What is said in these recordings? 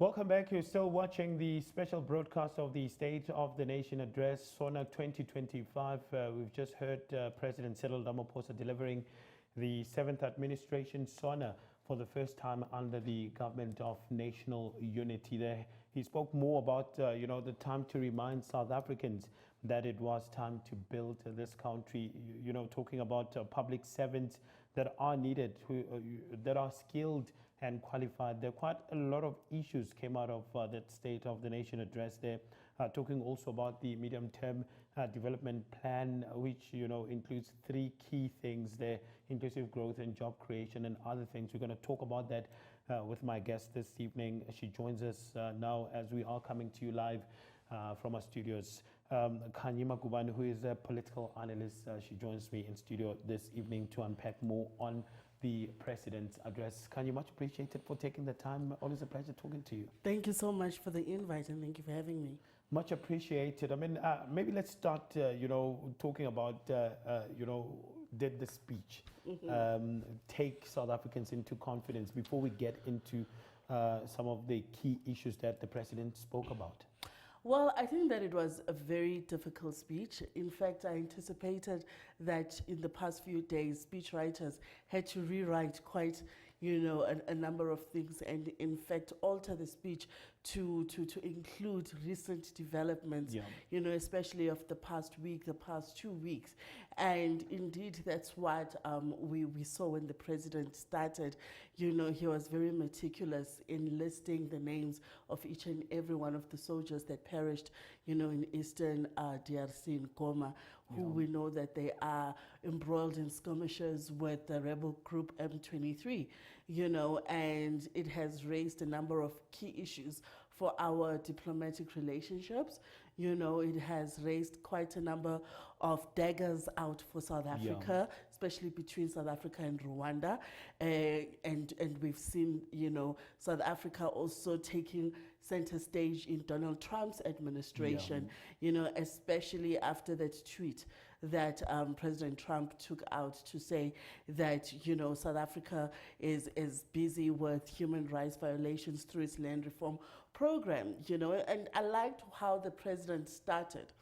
Welcome back. You're still watching the special broadcast of the State of the Nation Address, Sona 2025. We've just heard President Cyril Ramaphosa delivering the 7th administration Sona for the first time under the government of national unity. There, he spoke more about, the time to remind South Africans that it was time to build this country, talking about public servants that are needed, that are skilled and qualified. There are quite a lot of issues came out of that State of the Nation address there, talking also about the medium-term development plan, which, includes 3 key things there: inclusive growth and job creation and other things. We're going to talk about that with my guest this evening. She joins us now as we are coming to you live from our studios. Khanyi Magubane, who is a political analyst, she joins me in studio this evening to unpack more on the President's address. Khanyi, much appreciated for taking the time. Always a pleasure talking to you. Thank you so much for the invite, and thank you for having me. Much appreciated. I mean, maybe let's start, talking about, did the speech take South Africans into confidence before we get into some of the key issues that the President spoke about? Well, I think that it was a very difficult speech. In fact, I anticipated that in the past few days, speechwriters had to rewrite quite, a number of things, and in fact alter the speech to include recent developments, especially of the past week, the past 2 weeks. And indeed, that's what we saw when the President started. He was very meticulous in listing the names of each and every one of the soldiers that perished, in eastern DRC, in Goma, who we know that they are embroiled in skirmishes with the rebel group M23, and it has raised a number of key issues for our diplomatic relationships. It has raised quite a number of daggers out for South Africa, especially between South Africa and Rwanda. And we've seen, South Africa also taking center stage in Donald Trump's administration, especially after that tweet that President Trump took out to say that, South Africa is busy with human rights violations through its land reform program, and I liked how the President started.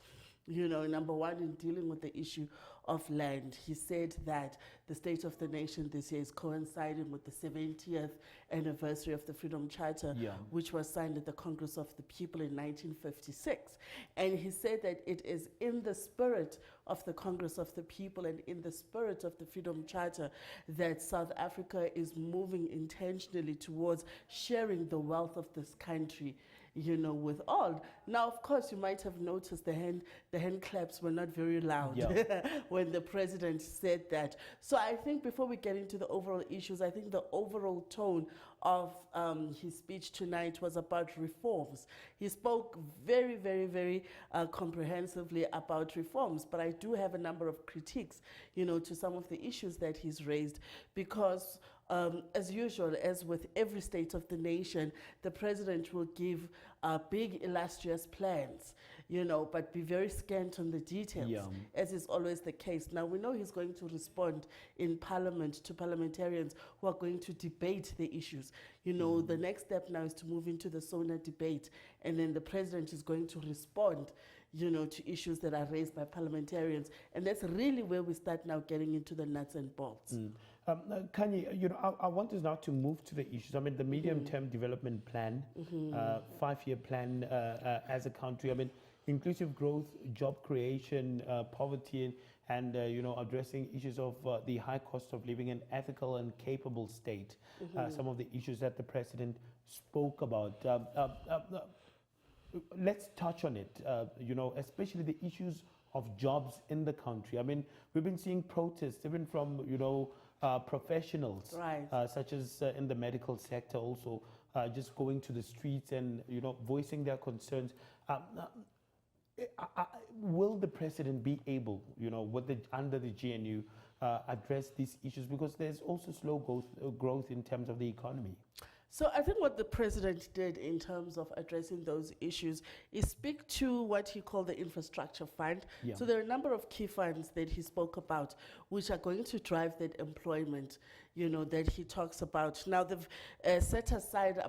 Number one, in dealing with the issue of land, he said that the State of the Nation this year is coinciding with the 70th anniversary of the Freedom Charter, which was signed at the Congress of the People in 1956. And he said that it is in the spirit of the Congress of the People and in the spirit of the Freedom Charter that South Africa is moving intentionally towards sharing the wealth of this country, with all. Now, of course, you might have noticed the hand claps were not very loud when the President said that. So I think before we get into the overall issues, I think the overall tone of his speech tonight was about reforms. He spoke very, very, very comprehensively about reforms, but I do have a number of critiques, to some of the issues that he's raised, because as usual, as with every State of the Nation, the President will give big, illustrious plans, but be very scant on the details, as is always the case. Now, we know he's going to respond in Parliament to parliamentarians who are going to debate the issues. The next step now is to move into the Sona debate, and then the President is going to respond, to issues that are raised by parliamentarians. And that's really where we start now getting into the nuts and bolts. Khanyi, I want us now to move to the issues. I mean, the medium-term development plan, 5-year plan as a country. I mean, inclusive growth, job creation, poverty, and addressing issues of the high cost of living, an ethical and capable state. Some of the issues that the President spoke about. Let's touch on it. Especially the issues of jobs in the country. I mean, we've been seeing protests even from professionals, such as in the medical sector, also just going to the streets and voicing their concerns. Will the President be able, under the GNU, address these issues? Because there's also slow growth in terms of the economy. So I think what the president did in terms of addressing those issues is speak to what he called the infrastructure fund. Yeah. So there are a number of key funds that he spoke about, which are going to drive that employment, that he talks about. Now they've set aside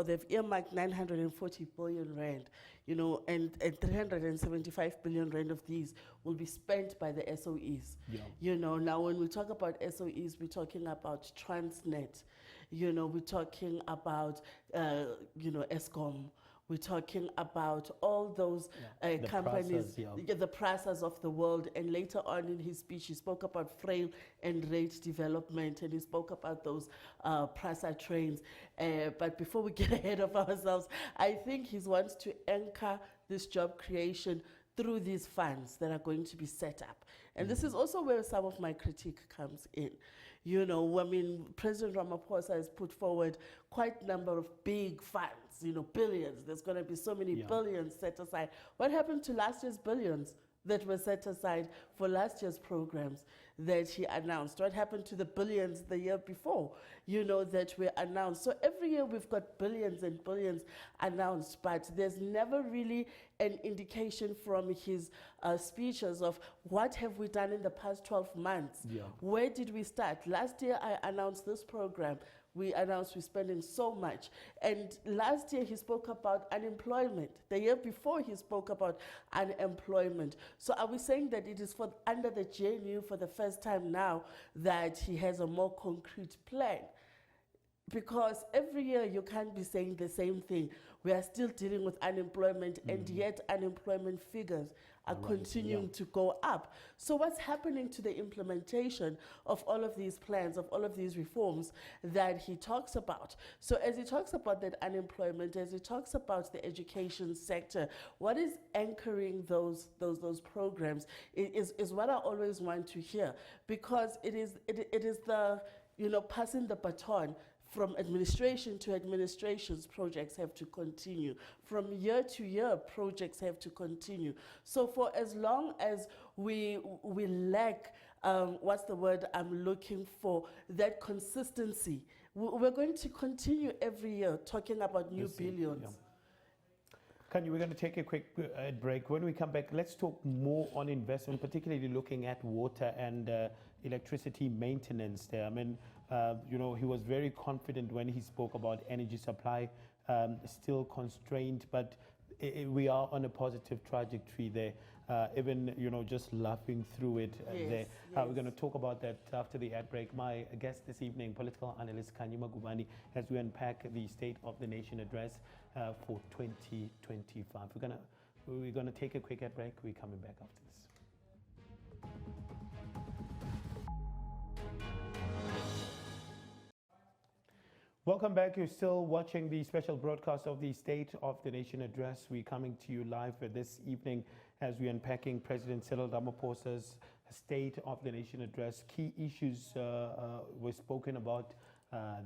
they've earmarked 940 billion rand, and 375 billion rand of these will be spent by the SOEs. Yeah. Now when we talk about SOEs, we're talking about Transnet. We're talking about, Eskom. We're talking about all those The companies, Prasas, the Prasas of the world. And later on in his speech, he spoke about frail and rate development, and he spoke about those Prasa trains. But before we get ahead of ourselves, I think he wants to anchor this job creation through these funds that are going to be set up. And this is also where some of my critique comes in. President Ramaphosa has put forward quite a number of big funds, billions. There's going to be so many billions set aside. What happened to last year's billions that were set aside for last year's programs that he announced? What happened to the billions the year before, that were announced? So every year we've got billions and billions announced, but there's never really an indication from his speeches of what have we done in the past 12 months? Yeah. Where did we start? Last year I announced this program. We announced we're spending so much. And last year he spoke about unemployment. The year before he spoke about unemployment. So are we saying that it is under the GNU for the first time now that he has a more concrete plan? Because every year you can't be saying the same thing. We are still dealing with unemployment, and yet unemployment figures are continuing to go up. So what's happening to the implementation of all of these plans, of all of these reforms that he talks about? So as he talks about that unemployment, as he talks about the education sector, what is anchoring those programs is what I always want to hear, because it is the passing the baton. From administration to administrations, projects have to continue. From year to year, projects have to continue. So for as long as we lack, what's the word I'm looking for, that consistency, we're going to continue every year talking about new billions. Khanyi, we're going to take a quick break. When we come back, let's talk more on investment, particularly looking at water and electricity maintenance there. He was very confident when he spoke about energy supply, still constrained, but we are on a positive trajectory there. Even, just laughing through it there. We're going to talk about that after the ad break. My guest this evening, political analyst Khanyi Magubane, as we unpack the State of the Nation address for 2025. We're going to take a quick ad break. We're coming back after this. Welcome back. You're still watching the special broadcast of the State of the Nation address. We're coming to you live this evening as we're unpacking President Cyril Ramaphosa's State of the Nation address. Key issues were spoken about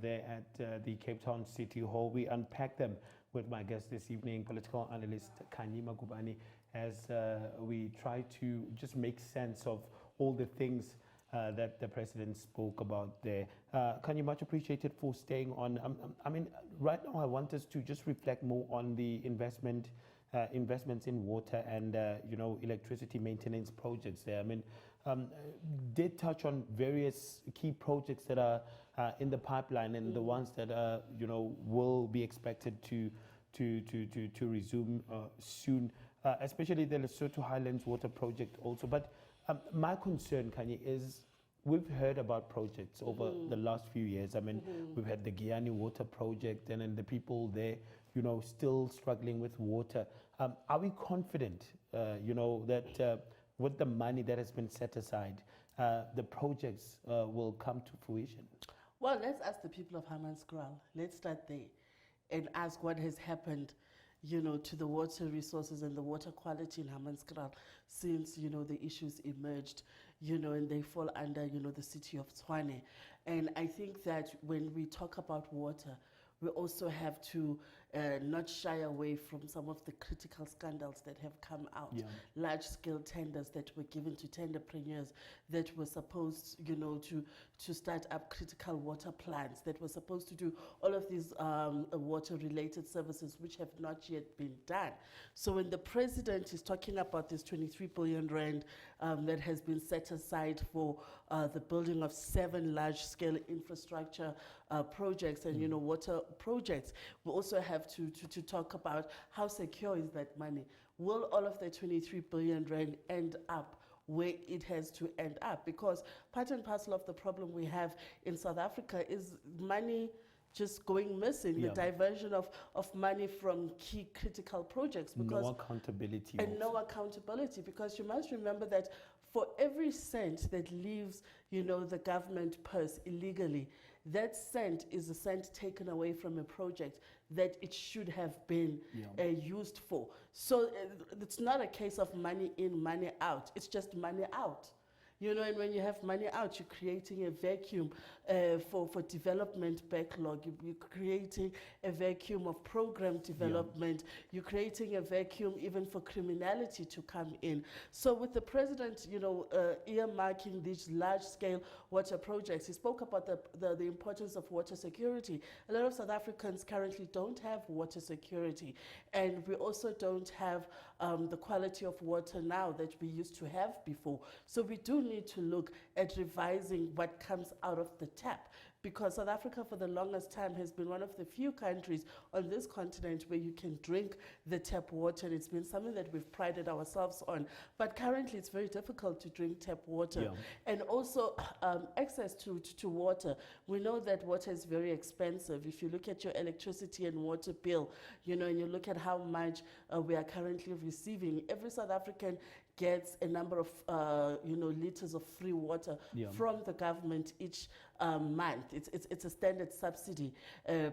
there at the Cape Town City Hall. We unpack them with my guest this evening, political analyst Khanyi Magubane, as we try to just make sense of all the things that the president spoke about there. Khanyi, much appreciated for staying on. Right now I want us to just reflect more on the investments in water and electricity maintenance projects there. Did touch on various key projects that are in the pipeline and the ones that will be expected to resume soon, especially the Lesotho Highlands Water Project also. But my concern, Khanyi, is we've heard about projects over the last few years. We've had the Giyani Water Project, and then the people there, still struggling with water. Are we confident, that with the money that has been set aside, the projects will come to fruition? Well, let's ask the people of Hammanskraal. Let's start there and ask what has happened to the water resources and the water quality in Hammanskraal since, the issues emerged, and they fall under, the city of Tshwane. And I think that when we talk about water, we also have to not shy away from some of the critical scandals that have come out. Yeah. Large-scale tenders that were given to tenderpreneurs that were supposed, to start up critical water plants, that were supposed to do all of these water-related services, which have not yet been done. So when the president is talking about this 23 billion rand that has been set aside for the building of 7 large-scale infrastructure projects and water projects, we also have to talk about how secure is that money. Will all of the 23 billion rand end up where it has to end up? Because part and parcel of the problem we have in South Africa is money just going missing, the diversion of money from key critical projects. Because no accountability. And no accountability, because you must remember that for every cent that leaves, the government purse illegally, that cent is a cent taken away from a project that it should have been used for. So it's not a case of money in, money out. It's just money out. And when you have money out, you're creating a vacuum for development backlog. You're creating a vacuum of program development. You're creating a vacuum even for criminality to come in. So with the president, earmarking these large-scale water projects, he spoke about the importance of water security. A lot of South Africans currently don't have water security, and we also don't have the quality of water now that we used to have before. So we do need to look at revising what comes out of the tap, because South Africa for the longest time has been one of the few countries on this continent where you can drink the tap water, and it's been something that we've prided ourselves on. But currently it's very difficult to drink tap water. And also access to water. We know that water is very expensive. If you look at your electricity and water bill, and you look at how much we are currently receiving, every South African gets a number of liters of free water from the government each month. It's a standard subsidy,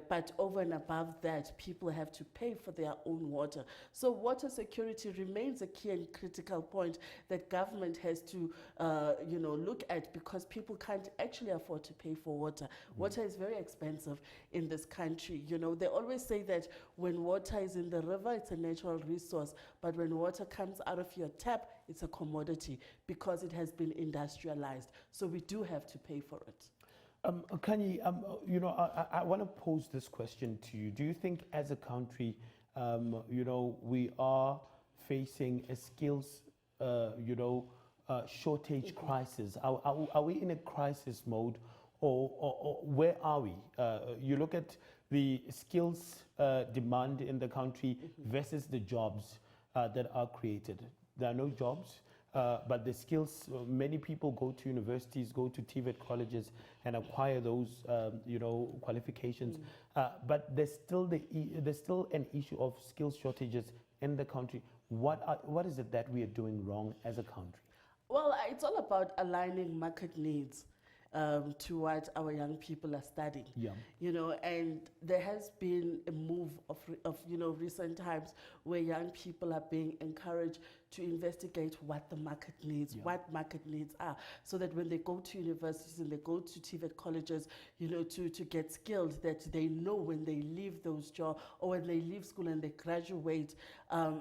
but over and above that, people have to pay for their own water. So water security remains a key and critical point that government has to look at, because people can't actually afford to pay for water. Water is very expensive in this country. They always say that when water is in the river, it's a natural resource, but when water comes out of your tap, it's a commodity because it has been industrialized. So we do have to pay for it. Khanyi, I want to pose this question to you. Do you think as a country, we are facing a skills, shortage crisis? Are we in a crisis mode, or where are we? You look at the skills demand in the country versus the jobs that are created. There are no jobs, but the skills, many people go to universities, go to TVET colleges and acquire those, qualifications. But there's still an issue of skills shortages in the country. What is it that we are doing wrong as a country? Well, it's all about aligning market needs to what our young people are studying. And there has been a move of recent times where young people are being encouraged to investigate what the market needs, what market needs are, so that when they go to universities and they go to TVET colleges, to get skilled, that they know when they leave those jobs, or when they leave school and they graduate,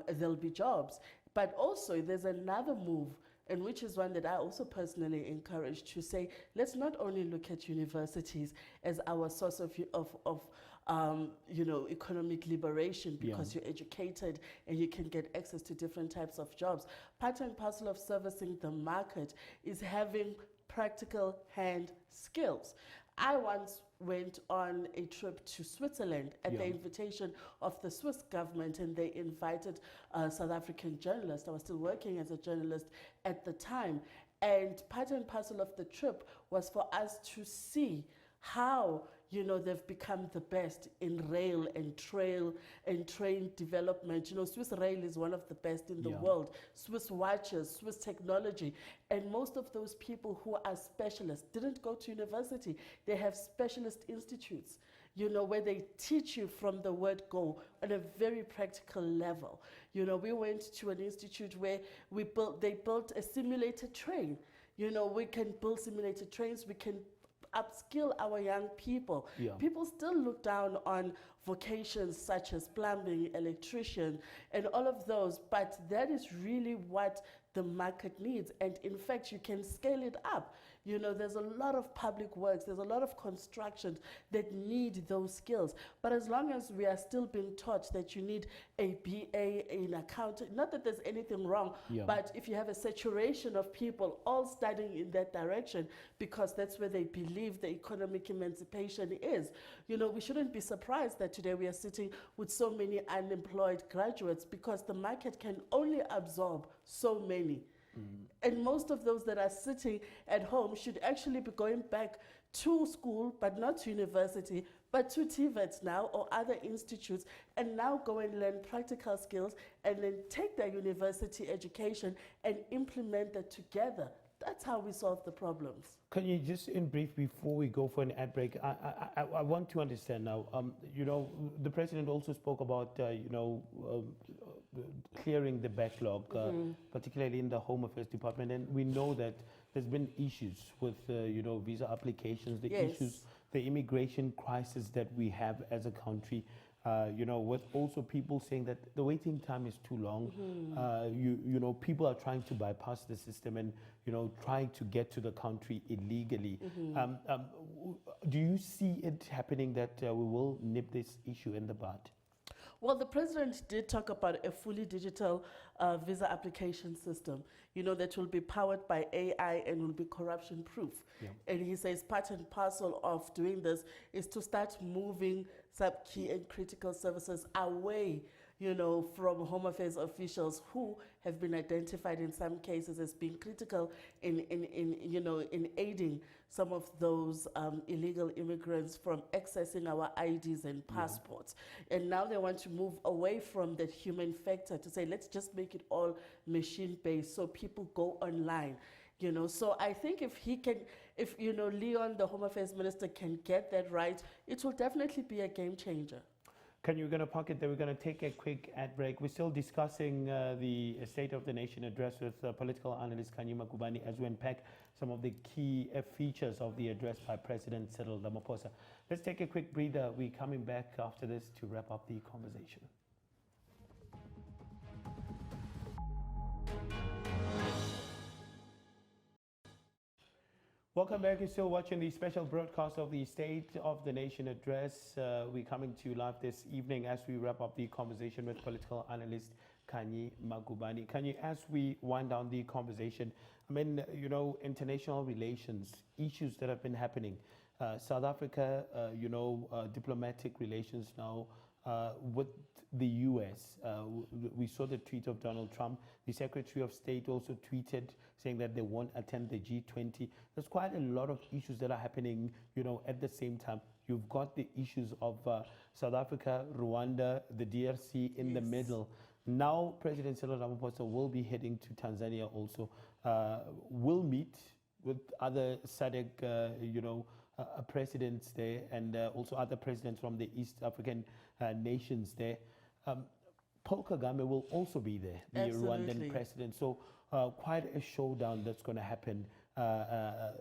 there'll be jobs. But also there's another move, and which is one that I also personally encourage, to say, let's not only look at universities as our source of economic liberation, because you're educated and you can get access to different types of jobs. Part and parcel of servicing the market is having practical hand skills. I once went on a trip to Switzerland at the invitation of the Swiss government, and they invited South African journalists. I was still working as a journalist at the time, and part and parcel of the trip was for us to see how they've become the best in rail and train development. Swiss rail is one of the best in the world. Swiss watches, Swiss technology. And most of those people who are specialists didn't go to university. They have specialist institutes, where they teach you from the word go on a very practical level. We went to an institute where they built a simulated train. We can build simulated trains. We can upskill our young people. Yeah. People still look down on vocations such as plumbing, electrician, and all of those, but that is really what the market needs. And in fact, you can scale it up. You know, there's a lot of public works, there's a lot of constructions that need those skills. But as long as we are still being taught that you need a BA in accounting, not that there's anything wrong, Yeah. but if you have a saturation of people all studying in that direction because that's where they believe the economic emancipation is, you know, we shouldn't be surprised that today we are sitting with so many unemployed graduates because the market can only absorb so many. And most of those that are sitting at home should actually be going back to school, but not to university, but to TVETs now or other institutes, and now go and learn practical skills and then take their university education and implement that together. That's how we solve the problems. Can you just, in brief, before we go for an ad break, I want to understand now, you know, the president also spoke about, you know, clearing the backlog, particularly in the Home Affairs Department. And we know that there's been issues with, you know, visa applications, the Yes. issues, the immigration crisis that we have as a country. You know, with also people saying that the waiting time is too long. You know, people are trying to bypass the system and, you know, trying to get to the country illegally. Do you see it happening that we will nip this issue in the bud? Well, the president did talk about a fully digital visa application system, you know, that will be powered by AI and will be corruption proof. Yeah. And he says part and parcel of doing this is to start moving sub-key and critical services away, you know, from Home Affairs officials who have been identified in some cases as being critical in you know, in aiding some of those illegal immigrants from accessing our IDs and passports. And now they want to move away from that human factor to say, let's just make it all machine-based so people go online. You know, so I think if he can, if, you know, Leon, the Home Affairs Minister, can get that right, it will definitely be a game changer. Can you going to park it there? We're going to take a quick ad break. We're still discussing the State of the Nation address with political analyst Khanyi Magubane as we unpack some of the key features of the address by President Cyril Ramaphosa. Let's take a quick breather. We're coming back after this to wrap up the conversation. Welcome back. You're still watching the special broadcast of the State of the Nation address. We're coming to you live this evening as we wrap up the conversation with political analyst Khanyi Magubane. Khanyi, as we wind down the conversation, I mean, you know, international relations, issues that have been happening. South Africa, you know, diplomatic relations now with the U.S. We saw the tweet of Donald Trump. The Secretary of State also tweeted saying that they won't attend the G20. There's quite a lot of issues that are happening, you know, at the same time. You've got the issues of South Africa, Rwanda, the DRC in the middle. Now, President Cyril Ramaphosa will be heading to Tanzania also. Will meet with other SADC, you know, presidents there, and also other presidents from the East African nations there. Paul Kagame will also be there, the Rwandan president. So quite a showdown that's going to happen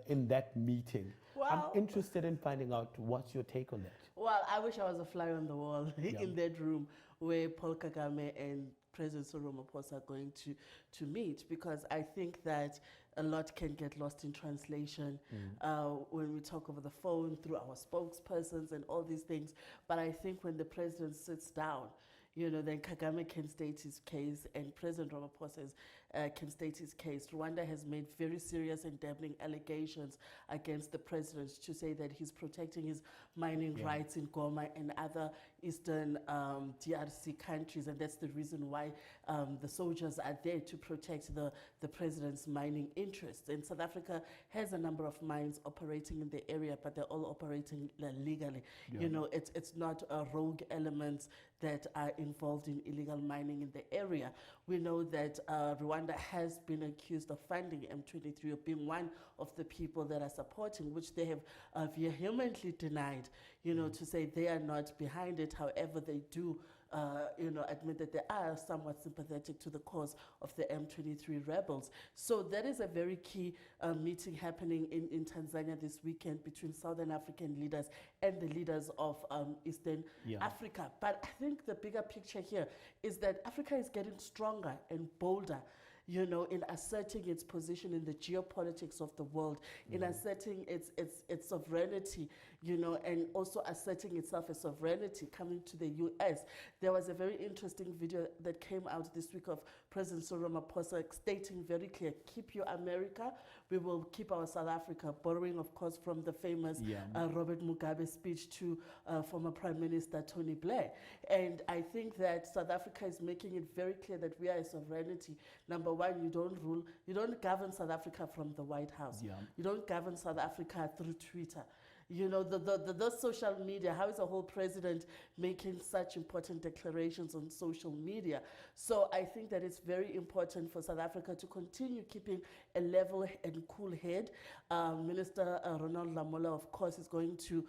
in that meeting. Wow. I'm interested in finding out what's your take on that. Well, I wish I was a fly on the wall in that room where Paul Kagame and President Cyril Ramaphosa are going to meet, because I think that a lot can get lost in translation when we talk over the phone through our spokespersons and all these things. But I think when the president sits down, you know, then Kagame can state his case and President Ramaphosa can state his case. Rwanda has made very serious and damning allegations against the president to say that he's protecting his mining rights in Goma and other eastern DRC countries, and that's the reason why the soldiers are there to protect the president's mining interests. And South Africa has a number of mines operating in the area, but they're all operating legally. You know, it's not rogue elements that are involved in illegal mining in the area. We know that Rwanda has been accused of funding M23, or being one of the people that are supporting, which they have vehemently denied, you know, to say they are not behind it. However, they do admit that they are somewhat sympathetic to the cause of the M23 rebels. So that is a very key meeting happening in Tanzania this weekend between Southern African leaders and the leaders of Eastern Africa. But I think the bigger picture here is that Africa is getting stronger and bolder, in asserting its position in the geopolitics of the world, in asserting its sovereignty, and also asserting itself as sovereignty coming to the US. There was a very interesting video that came out this week of President Cyril Ramaphosa stating very clear, keep your America, we will keep our South Africa, borrowing, of course, from the famous Robert Mugabe speech to former Prime Minister Tony Blair. And I think that South Africa is making it very clear that we are a sovereignty. Number one, you don't govern South Africa from the White House. You don't govern South Africa through Twitter. The social media, how is a whole president making such important declarations on social media? So I think that it's very important for South Africa to continue keeping a level and cool head. Minister Ronald Lamola, of course, is going to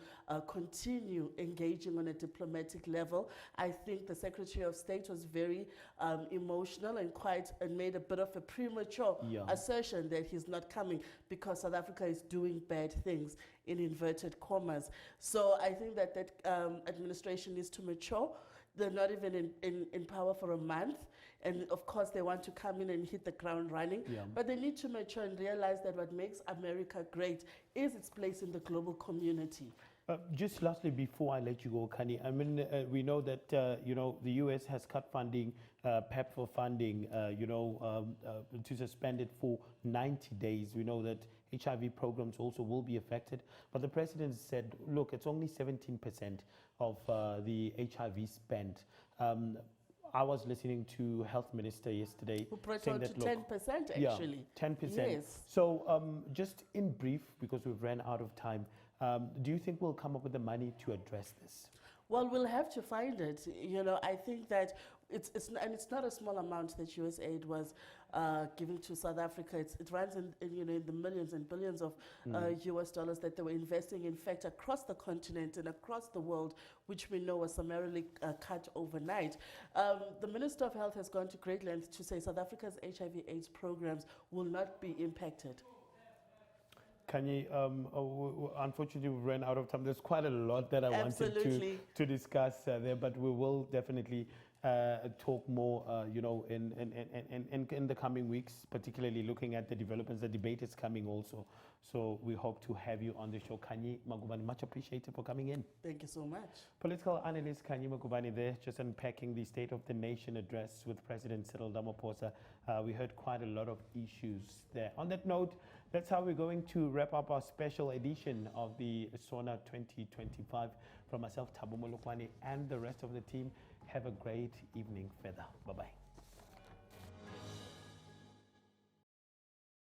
continue engaging on a diplomatic level. I think the Secretary of State was very emotional and made a bit of a premature assertion that he's not coming because South Africa is doing bad things, in inverted commas. So I think that administration needs to mature. They're not even in power for a month. And of course, they want to come in and hit the ground running. But they need to mature and realize that what makes America great is its place in the global community. Just lastly, before I let you go, Khanyi, I mean, we know that, the U.S. has cut funding, PEPFAR funding, to suspend it for 90 days. We know that HIV programs also will be affected. But the president said, look, it's only 17% of the HIV spent. I was listening to Health Minister yesterday. Who brought on to 10%, actually. 10%. Yes. So just in brief, because we've ran out of time, do you think we'll come up with the money to address this? Well, we'll have to find it. I think that it's not a small amount that USAID was giving to South Africa. It runs in the millions and billions of US dollars that they were investing, in fact, across the continent and across the world, which we know was summarily cut overnight. The Minister of Health has gone to great lengths to say South Africa's HIV/AIDS programs will not be impacted. Khanyi, unfortunately, we ran out of time. There's quite a lot that I wanted to discuss there, but we will definitely talk more, in the coming weeks, particularly looking at the developments. The debate is coming also. So we hope to have you on the show. Khanyi Magubane, much appreciated for coming in. Thank you so much. Political analyst Khanyi Magubane there, just unpacking the State of the Nation address with President Cyril Ramaphosa. We heard quite a lot of issues there. On that note, that's how we're going to wrap up our special edition of the Sona 2025. From myself, Thabo Molokoane, and the rest of the team, have a great evening further. Bye-bye.